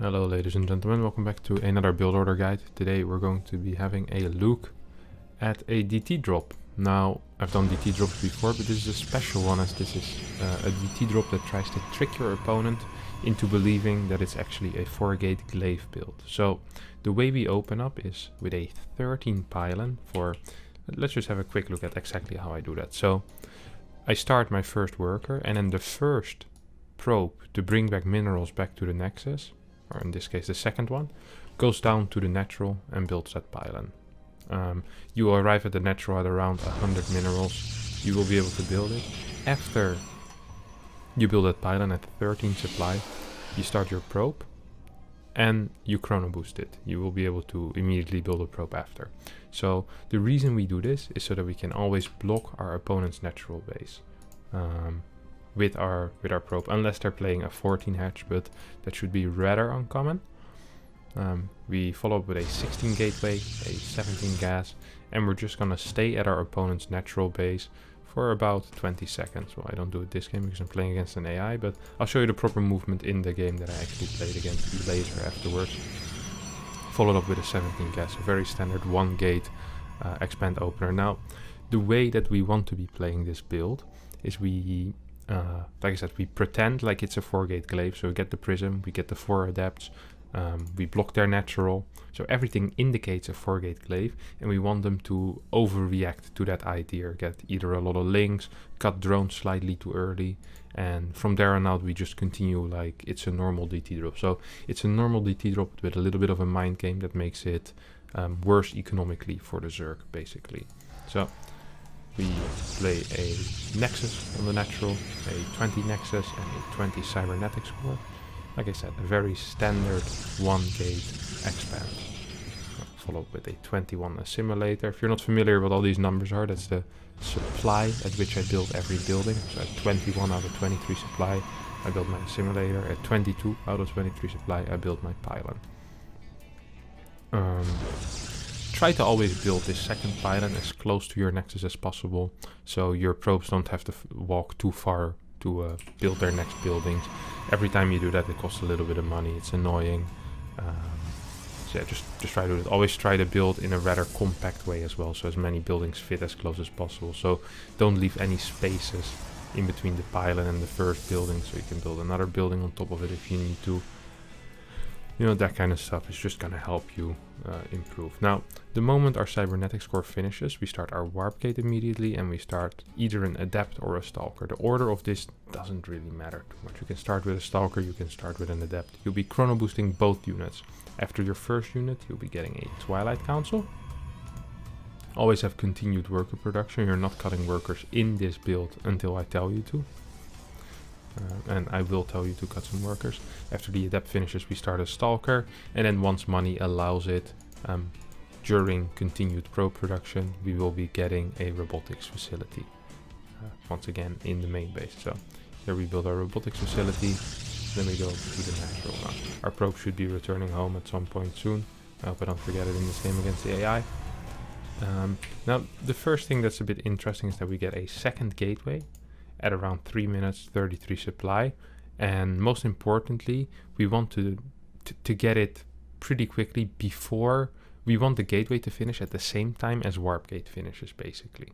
Hello ladies and gentlemen, welcome back to another build order guide. Today we're going to be having a look at a DT drop. Now, I've done DT drops before, but this is a special one as this is a DT drop that tries to trick your opponent into believing that it's actually a 4-gate glaive build. So the way we open up is with a 13 pylon for... Let's just have a quick look at exactly how I do that. So I start my first worker, and then the first probe to bring back minerals back to the nexus, or in this case the second one, goes down to the natural and builds that pylon. You will arrive at the natural at around 100 minerals. You will be able to build it. After you build that pylon at 13 supply, you start your probe and you chrono boost it. You will be able to immediately build a probe after. So the reason we do this is so that we can always block our opponent's natural base with our probe, unless they're playing a 14 hatch, but that should be rather uncommon. We follow up with a 16 gateway, a 17 gas, and we're just gonna stay at our opponent's natural base for about 20 seconds. Well, I don't do it this game because I'm playing against an AI, but I'll show you the proper movement in the game that I actually played against the laser afterwards. Followed up with a 17 gas, a very standard 1 gate expand opener. Now, the way that we want to be playing this build is we, like I said, we pretend like it's a 4-gate glaive. So we get the prism, we get the 4 adepts, we block their natural. So everything indicates a 4-gate glaive, and we want them to overreact to that idea, get either a lot of links, cut drones slightly too early, and from there on out we just continue like it's a normal DT drop. So it's a normal DT drop with a little bit of a mind game that makes it worse economically for the Zerg, basically. So we play a Nexus on the natural, a 20 Nexus and a 20 Cybernetic score. Like I said, a very standard 1-gate expand. Followed with a 21 assimilator. If you're not familiar with what all these numbers are, that's the supply at which I build every building. So at 21 out of 23 supply, I build my assimilator. At 22 out of 23 supply, I build my pylon. Try to always build this second pylon as close to your nexus as possible, so your probes don't have to walk too far to build their next buildings. Every time you do that, it costs a little bit of money. It's annoying. So yeah, just try to do it. Always try to build in a rather compact way as well, so as many buildings fit as close as possible. So don't leave any spaces in between the pylon and the first building, so you can build another building on top of it if you need to. You know, that kind of stuff is just going to help you improve. Now, the moment our cybernetic score finishes, we start our warp gate immediately, and we start either an adept or a stalker. The order of this doesn't really matter too much. You can start with a stalker, you can start with an adept. You'll be chrono boosting both units. After your first unit, you'll be getting a Twilight Council. Always have continued worker production. You're not cutting workers in this build until I tell you to. And I will tell you to cut some workers. After the adept finishes, we start a stalker, and then once money allows it, during continued probe production, we will be getting a robotics facility once again in the main base. So here we build our robotics facility, then we go to the natural. Now, our probe should be returning home at some point soon. I hope I don't forget it in this game against the AI. Now, the first thing that's a bit interesting is that we get a second gateway at around 3 minutes 33 supply, and most importantly, we want to get it pretty quickly before we want the gateway to finish at the same time as warp gate finishes, basically.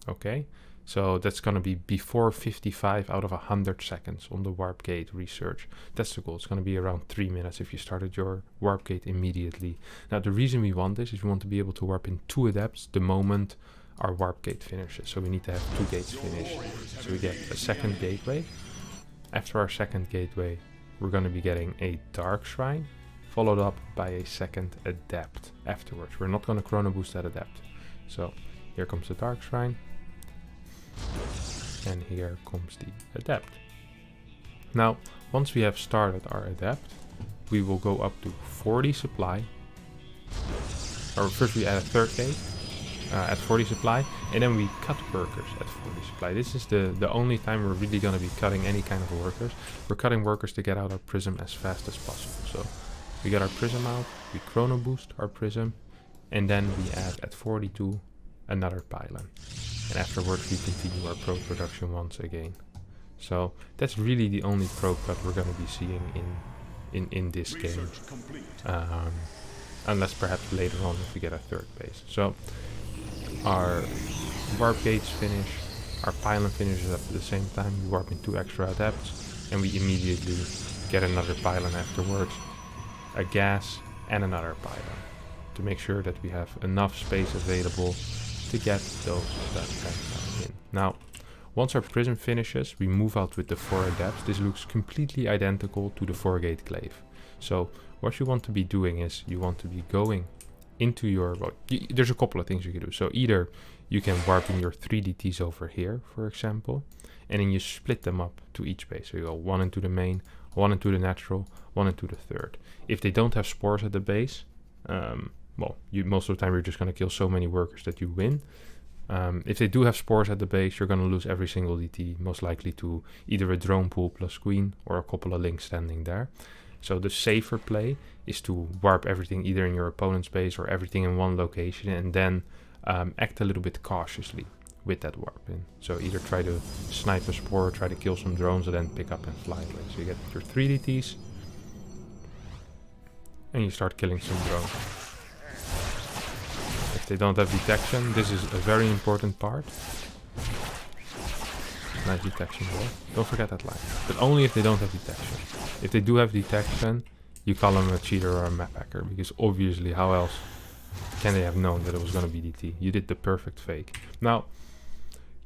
Okay, so that's going to be before 55 out of 100 seconds on the warp gate research. That's the goal. It's going to be around 3 minutes if you started your warp gate immediately. Now, the reason we want this is we want to be able to warp in 2 adepts the moment our warp gate finishes. So we need to have 2 gates finished. So we get a second gateway. After our second gateway, we're going to be getting a dark shrine, followed up by a second adept afterwards. We're not going to chrono boost that adept. So here comes the dark shrine, and here comes the adept. Now, once we have started our adept, we will go up to 40 supply. Or first we add a third gate at 40 supply, and then we cut workers at 40 supply. This is the only time we're really going to be cutting any kind of workers. We're cutting workers to get out our prism as fast as possible. So we get our prism out, we chrono boost our prism, and then we add at 42 another pylon. And afterwards we continue our probe production once again. So that's really the only probe cut we're going to be seeing in this game. Unless perhaps later on if we get a third base. So our warp gates finish, our pylon finishes up at the same time, we warp in 2 extra adepts, and we immediately get another pylon afterwards, a gas and another pylon, to make sure that we have enough space available to get those that can in. Now, once our prism finishes, we move out with the 4 adepts. This looks completely identical to the 4-gate glaive. So what you want to be doing is you want to be going into your... Well, there's a couple of things you can do. So either you can warp in your 3 DTs over here, for example, and then you split them up to each base. So you go 1 into the main, 1 into the natural, 1 into the third. If they don't have spores at the base, well, most of the time you're just going to kill so many workers that you win. If they do have spores at the base, you're going to lose every single DT, most likely to either a drone pool plus queen or a couple of links standing there. So the safer play is to warp everything either in your opponent's base or everything in one location, and then act a little bit cautiously with that warp in. So either try to snipe a spore, try to kill some drones, and then pick up and fly away. So you get your 3 DTs, and you start killing some drones. If they don't have detection, this is a very important part. Nice detection roll. Don't forget that line. But only if they don't have detection. If they do have detection, you call them a cheater or a map hacker, because obviously how else can they have known that it was going to be DT? You did the perfect fake. Now,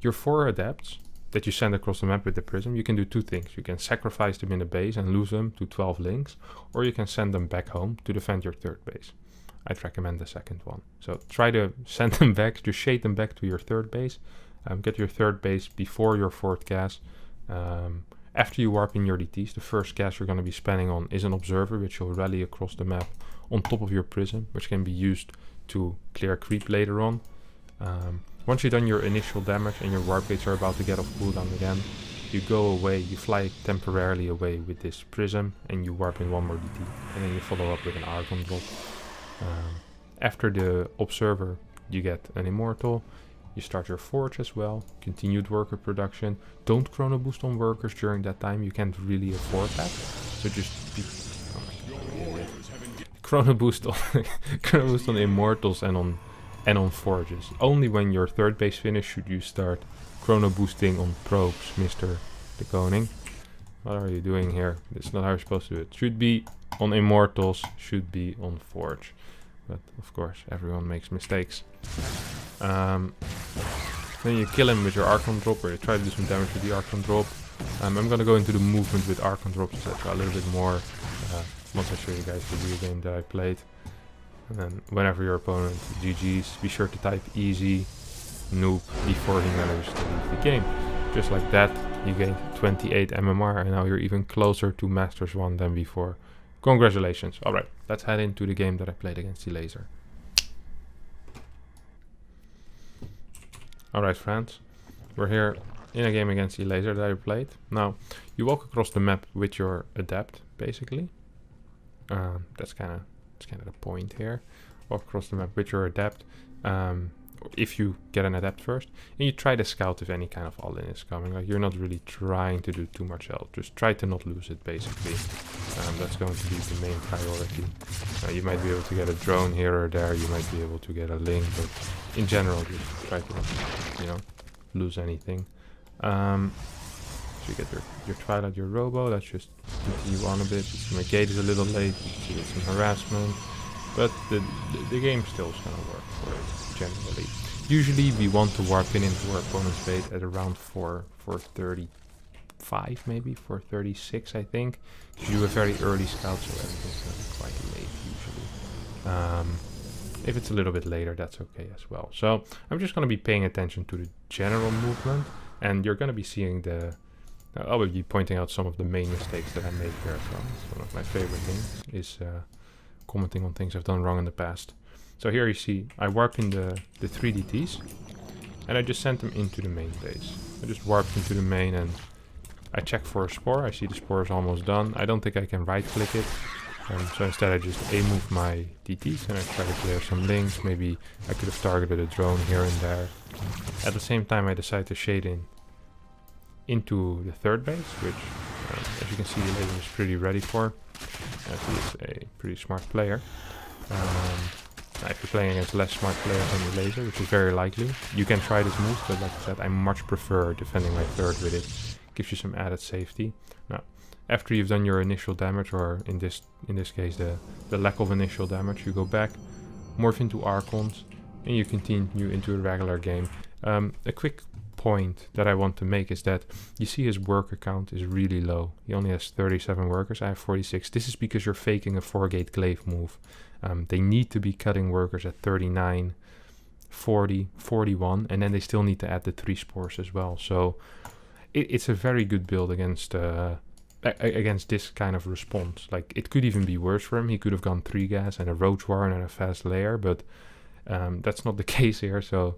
your 4 adepts that you send across the map with the prism, you can do 2 things. You can sacrifice them in the base and lose them to 12 links, or you can send them back home to defend your 3rd base. I'd recommend the second one. So try to send them back, just shade them back to your 3rd base. Get your 3rd base before your 4th gas. After you warp in your DTs, the first gas you're going to be spending on is an observer, which will rally across the map on top of your prism, which can be used to clear creep later on. Once you've done your initial damage and your warp gates are about to get off cooldown again, you go away, you fly temporarily away with this prism, and you warp in 1 more DT, and then you follow up with an Argon drop. After the observer, you get an immortal. You start your forge as well, continued worker production. Don't chrono boost on workers during that time, you can't really afford that. So just be, chrono boost on immortals and on forges. Only when your 3rd base finish should you start chrono boosting on probes, Mr. De Koning. What are you doing here? It's not how you're supposed to do it. Should be on immortals, should be on forge. But of course, everyone makes mistakes. Then you kill him with your Archon drop, or you try to do some damage with the Archon drop. I'm gonna go into the movement with Archon drops, etc. a little bit more once I show you guys the video game that I played. And then whenever your opponent GG's, be sure to type easy noob before he manages to leave the game. Just like that, you gained 28 MMR, and now you're even closer to Masters 1 than before. Congratulations. Alright, let's head into the game that I played against the laser. Alright friends, we're here in a game against the laser that I played. Now, you walk across the map with your adept, basically. That's kind of the point here. Walk across the map with your adept. If you get an adept first, and you try to scout if any kind of all-in is coming. Like, you're not really trying to do too much else, just try to not lose it, basically. That's going to be the main priority. You might be able to get a drone here or there, you might be able to get a link, but in general, just try to not, you know, lose anything. So you get your Twilight, your Robo. Let's just continue on a bit. My gate is a little late, you get some harassment, but the game still is going to work for it, generally. Usually we want to warp in into our opponent's base at around 4:35, maybe 4:36, I think. You do a very early scout, so everything's going to be quite late usually. If it's a little bit later, that's okay as well. So I'm just going to be paying attention to the general movement, and you're going to be seeing I will be pointing out some of the main mistakes that I made here as well. One of my favorite things is commenting on things I've done wrong in the past. So here you see, I warped in the 3 DTs, and I just sent them into the main base. I just warped into the main, and I check for a spore. I see the spore is almost done. I don't think I can right click it. So instead I just A-move my DTs, and I try to clear some links. Maybe I could have targeted a drone here and there. At the same time I decide to shade into the 3rd base, which as you can see, the laser is pretty ready for, as he is a pretty smart player. Now if you're playing against less smart players than the laser, which is very likely, you can try this move, but like I said, I much prefer defending my third with it. Gives you some added safety. Now, after you've done your initial damage, or in this case the lack of initial damage, you go back, morph into Archons, and you continue into a regular game. A quick point that I want to make is that you see his worker count is really low. He only has 37 workers, I have 46. This is because you're faking a 4-gate glaive move. They need to be cutting workers at 39, 40, 41, and then they still need to add the 3 spores as well. So it's a very good build against this kind of response. Like, it could even be worse for him. He could have gone 3 gas and a roach warren and a fast layer, but that's not the case here. So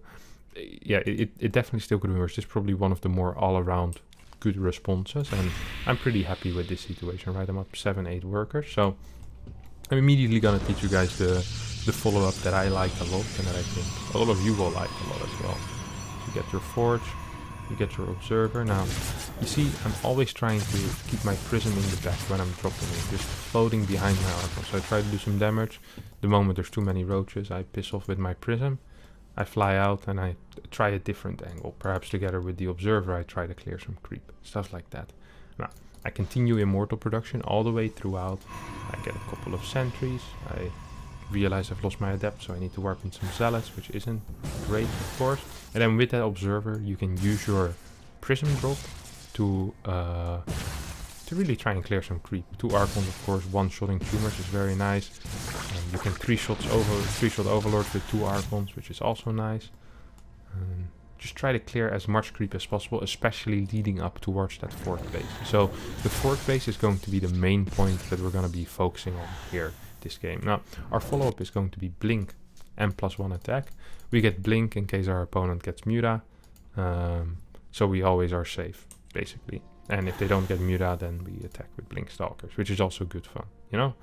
yeah, it definitely still could be worse. This is probably one of the more all-around good responses, and I'm pretty happy with this situation, right? I'm up 7-8 workers, so I'm immediately gonna teach you guys the follow-up that I like a lot, and that I think a lot of you will like a lot as well. You get your forge, you get your observer. Now, you see, I'm always trying to keep my prism in the back when I'm dropping it, just floating behind my armor. So I try to do some damage. The moment there's too many roaches, I piss off with my prism. I fly out and I try a different angle. Perhaps together with the observer, I try to clear some creep. Stuff like that. Now, I continue immortal production all the way throughout. I get a couple of sentries. I realize I've lost my adept, so I need to warp in some zealots, which isn't great, of course. And then with that observer, you can use your prism drop to really try and clear some creep. 2 Archons, of course, 1-shotting tumors is very nice. You can 3-shot Overlord with 2 Archons, which is also nice. Just try to clear as much creep as possible, especially leading up towards that 4th base. So the 4th base is going to be the main point that we're going to be focusing on here this game. Now, our follow-up is going to be Blink and +1 attack. We get Blink in case our opponent gets Muta, so we always are safe, basically. And if they don't get Muta, then we attack with Blink Stalkers, which is also good fun, you know?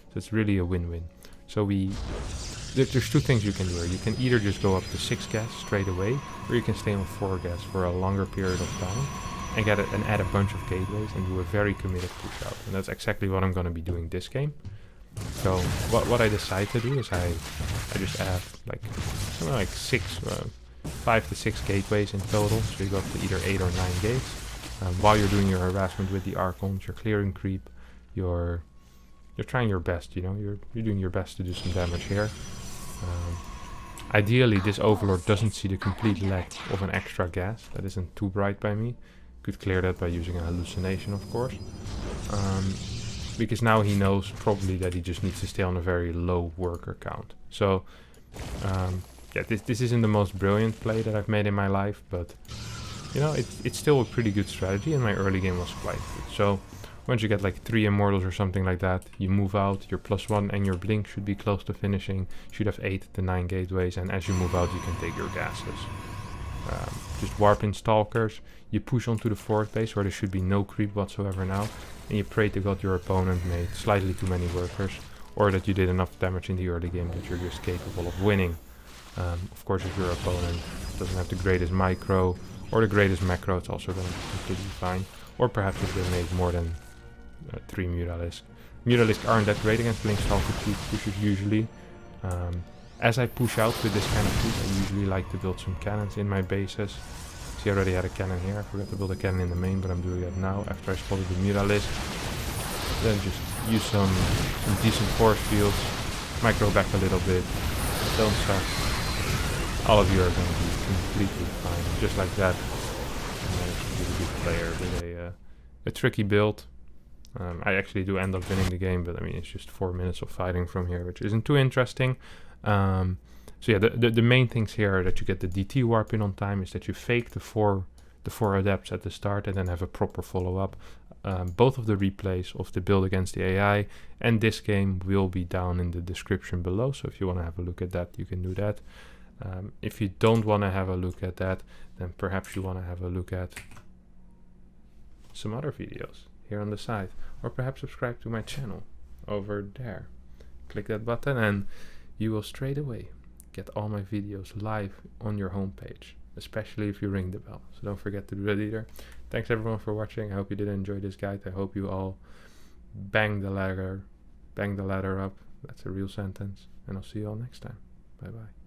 So it's really a win-win. So there's 2 things you can do here. You can either just go up to 6 gas straight away, or you can stay on 4 gas for a longer period of time and add a bunch of gateways and do a very committed push out. And that's exactly what I'm going to be doing this game. So what I decide to do is I just add like something like 5 to 6 gateways in total. So you go up to either 8 or 9 gates. While you're doing your harassment with the Archons, you're clearing creep, you're trying your best, you know, you're doing your best to do some damage here. Ideally, this Overlord doesn't see the complete lack of an extra gas. That isn't too bright by me. Could clear that by using a hallucination, of course. Because now he knows probably that he just needs to stay on a very low worker count. So, yeah, this isn't the most brilliant play that I've made in my life, but you know, it's still a pretty good strategy, and my early game was quite good. So once you get like 3 immortals or something like that, you move out, your +1 and your blink should be close to finishing, should have 8 to 9 gateways, and as you move out you can take your gases. Just warp in stalkers, you push onto the 4th base where there should be no creep whatsoever now, and you pray to God your opponent made slightly too many workers, or that you did enough damage in the early game that you're just capable of winning. Of course, if your opponent doesn't have the greatest micro or the greatest macro, it's also going to be completely fine. Or perhaps if they made more than 3 Mutalisk. Mutalisk aren't that great against Blink Stalker pushes usually. As I push out with this kind of push, I usually like to build some cannons in my bases. See, I already had a cannon here. I forgot to build a cannon in the main, but I'm doing that now after I spotted the Mutalisk. Then just use some decent force fields, micro back a little bit, don't suck. All of you are going to be completely fine, just like that. And then it's a really good player with a tricky build. I actually do end up winning the game, but I mean, it's just 4 minutes of fighting from here, which isn't too interesting. So yeah, the main things here are that you get the DT warp in on time, is that you fake the four adepts at the start and then have a proper follow-up. Both of the replays of the build against the AI and this game will be down in the description below, so if you want to have a look at that, you can do that. If you don't want to have a look at that, then perhaps you want to have a look at some other videos here on the side, or perhaps subscribe to my channel over there. Click that button and you will straight away get all my videos live on your homepage, especially if you ring the bell. So don't forget to do that either. thanks everyone for watching. I hope you did enjoy this guide. I hope you all bang the ladder up. That's a real sentence. And I'll see you all next time. Bye bye.